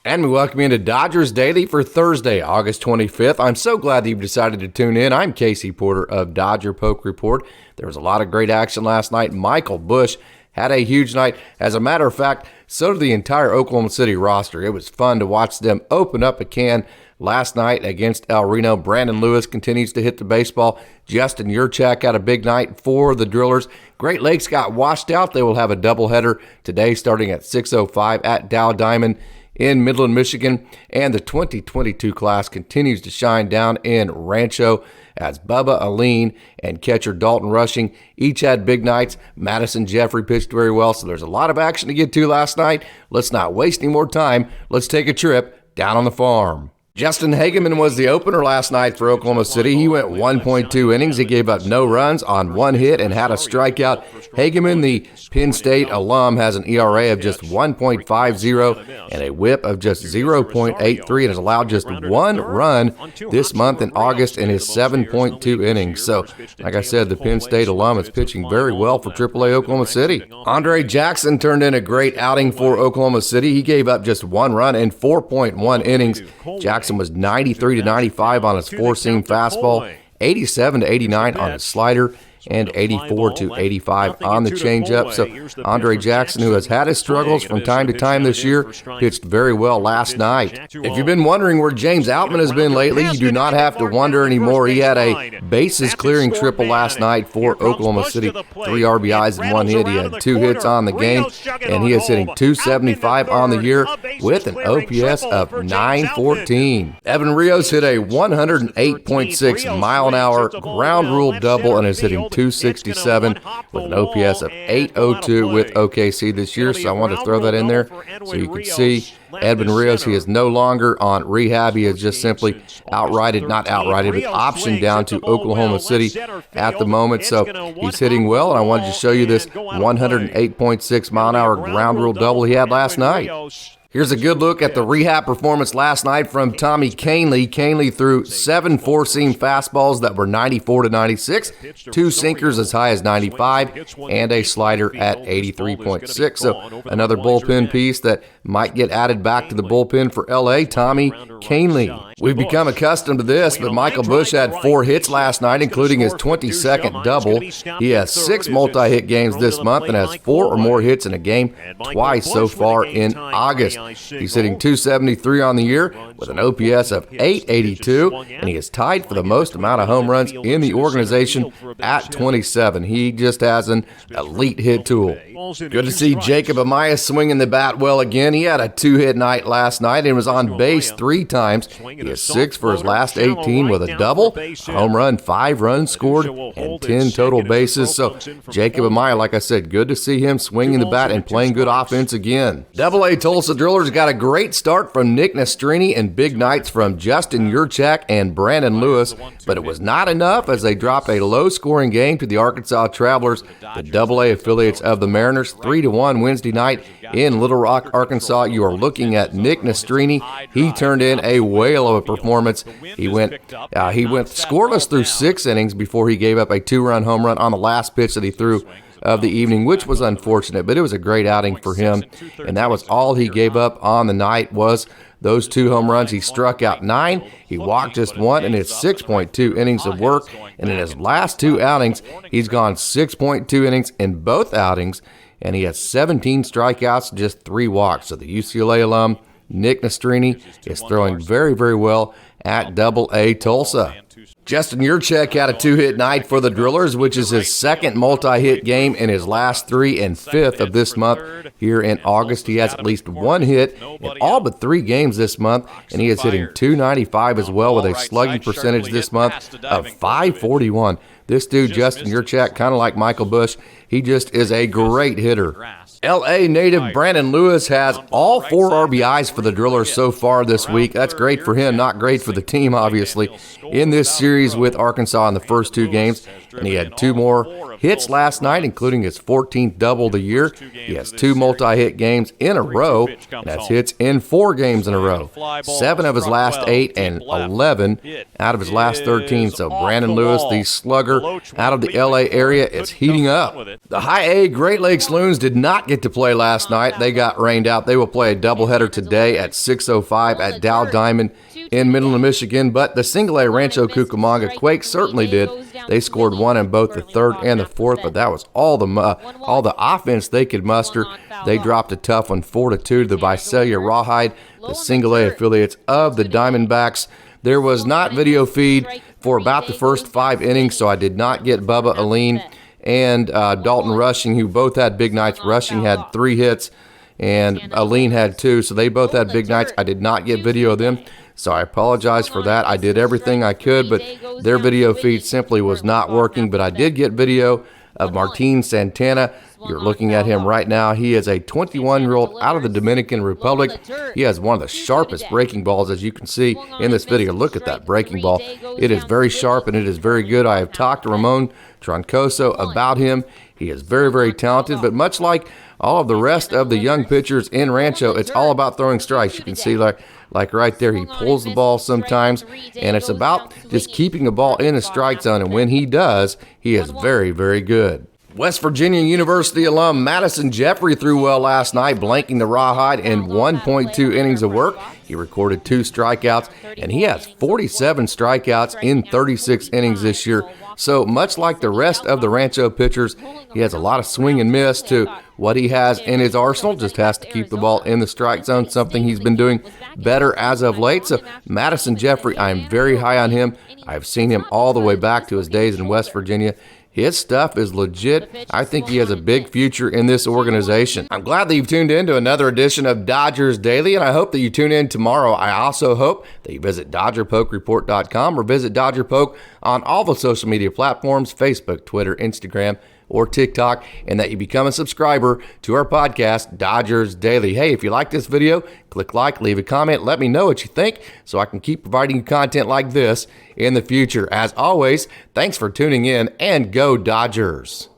And we welcome you into Dodgers Daily for Thursday, August 25th. I'm so glad that you've decided to tune in. I'm Casey Porter of Dodger Poke Report. There was a lot of great action last night. Michael Busch had a huge night. As a matter of fact, so did the entire Oklahoma City roster. It was fun to watch them open up a can last night against El Reno. Brandon Lewis continues to hit the baseball. Justin Yurchak had a big night for the Drillers. Great Lakes got washed out. They will have a doubleheader today starting at 6:05 at Dow Diamond in Midland, Michigan, and the 2022 class continues to shine down in Rancho as Bubba Aline and catcher Dalton Rushing each had big nights. Madison Jeffrey pitched very well, so there's a lot of action to get to last night. Let's not waste any more time. Let's take a trip down on the farm. Justin Hageman was the opener last night for Oklahoma City. He went 1.2 innings. He gave up no runs on one hit and had a strikeout. Hageman, the Penn State alum, has an ERA of just 1.50 and a whip of just 0.83 and has allowed just one run this month in August in his 7.2 innings. So, like I said, the Penn State alum is pitching very well for AAA Oklahoma City. Andre Jackson turned in a great outing for Oklahoma City. He gave up just one run in 4.1 innings. Jackson was 93 to 95 on his four-seam fastball, 87 to 89 on his slider, and 84 to 85 on the changeup. So Andre Jackson, who has had his struggles from time to time this year, pitched very well last night. If you've been wondering where James Outman has been lately, you do not have to wonder anymore. He had a bases-clearing triple last night for Oklahoma City, 3 RBIs and 1 hit. He had 2 hits on the game, and he is hitting .275 on the year with an OPS of .914. Evan Rios hit a 108.6 mile-an-hour ground rule double and is hitting .267 with an OPS of .802 with OKC this year, so I wanted to throw that in there so you can see Edwin Rios. He is no longer on rehab. He is just simply optioned down to Oklahoma City at the moment, so he's hitting well, and I wanted to show you this 108.6 mile-an-hour ground rule double he had last night. Here's a good look at the rehab performance last night from Tommy Kahnle. Kahnle threw 7 four-seam fastballs that were 94 to 96, 2 sinkers as high as 95, and a slider at 83.6. So another bullpen piece that might get added back to the bullpen for LA, Tommy Kahnle. We've become accustomed to this, but Michael Busch had 4 hits last night, including his 22nd double. He has 6 multi-hit games this month and has 4 or more hits in a game twice so far in August. He's hitting .273 on the year with an OPS of .882, and he is tied for the most amount of home runs in the organization at 27. He just has an elite hit tool. Good to see Jacob Amaya swinging the bat well again. He had a 2-hit night last night and was on base 3 times. He is 6 for his last 18 with a double, a home run, 5 runs scored, and 10 total bases. So Jacob Amaya, like I said, good to see him swinging the bat and playing good offense again. AA Tulsa Drillers got a great start from Nick Nastrini and big nights from Justin Yurchak and Brandon Lewis, but it was not enough as they dropped a low-scoring game to the Arkansas Travelers, the AA affiliates of the Mariners, 3-1 Wednesday night in Little Rock, Arkansas. You are looking at Nick Nastrini. He turned in a whale of a performance. He went scoreless through 6 innings before he gave up a 2-run home run on the last pitch that he threw of the evening, which was unfortunate, but it was a great outing for him, and that was all he gave up on the night was those 2 home runs. He struck out 9, he walked just 1 in his 6.2 innings of work, and in his last 2 outings, he's gone 6.2 innings in both outings, and he has 17 strikeouts, just 3 walks. So the UCLA alum, Nick Nastrini, is throwing very, very well at AA Tulsa. Justin Yurchak had a 2-hit night for the Drillers, which is his 2nd multi-hit game in his last 3 and 5th of this month. Here in August, he has at least 1 hit in all but 3 games this month, and he is hitting .295 as well with a slugging percentage this month of .541. This dude, Justin Yurchak, kind of like Michael Busch, he just is a great hitter. L.A. native Brandon Lewis has all 4 RBIs for the Drillers so far this week. That's great for him, not great for the team, obviously. In this series with Arkansas in the first 2 games, and he had 2 more hits last night, including his 14th double of the year. He has 2 multi-hit games in a row, and that's hits in 4 games in a row. 7 of his last 8 and 11 out of his last 13. So Brandon Lewis, the slugger out of the LA area, is heating up. The High A Great Lakes Loons did not get to play last night. They got rained out. They will play a doubleheader today at 6:05 at Dow Diamond in Midland, Michigan. But the Single A Rancho Cucamonga Quakes certainly did. They scored 1 in both the 3rd and the 4th, but that was all the offense they could muster. They dropped a tough one 4-2 to the Visalia Rawhide, the Single A affiliates of the Diamondbacks. There was not video feed for about the first 5 innings, so I did not get Bubba Aline and Dalton Rushing, who both had big nights. Rushing had 3 hits, and Aline had 2, so they both had big nights. I did not get video of them, so I apologize for that. I did everything I could, but their video feed simply was not working. But I did get video of Martin Santana. You're looking at him right now. He is a 21-year-old out of the Dominican Republic. He has one of the sharpest breaking balls, as you can see in this video. Look at that breaking ball. It is very sharp, and it is very good. I have talked to Ramon Troncoso about him. He is very, very talented, but much like all of the rest of the young pitchers in Rancho, it's all about throwing strikes. You can see like right there, he pulls the ball sometimes, and it's about just keeping the ball in the strike zone, and when he does, he is very, very good. West Virginia University alum Madison Jeffrey threw well last night, blanking the Rawhide in 1.2 innings of work. He recorded 2 strikeouts, and he has 47 strikeouts in 36 innings this year. So much like the rest of the Rancho pitchers, he has a lot of swing and miss to what he has in his arsenal. Just has to keep the ball in the strike zone, something he's been doing better as of late. So Madison Jeffrey, I am very high on him. I've seen him all the way back to his days in West Virginia. His stuff is legit. I think he has a big future in this organization. I'm glad that you've tuned in to another edition of Dodgers Daily, and I hope that you tune in tomorrow. I also hope that you visit DodgerPokeReport.com or visit Dodger Poke on all the social media platforms, Facebook, Twitter, Instagram, or TikTok, and that you become a subscriber to our podcast, Dodgers Daily. Hey, if you like this video, click like, leave a comment, let me know what you think so I can keep providing you content like this in the future. As always, thanks for tuning in, and go Dodgers.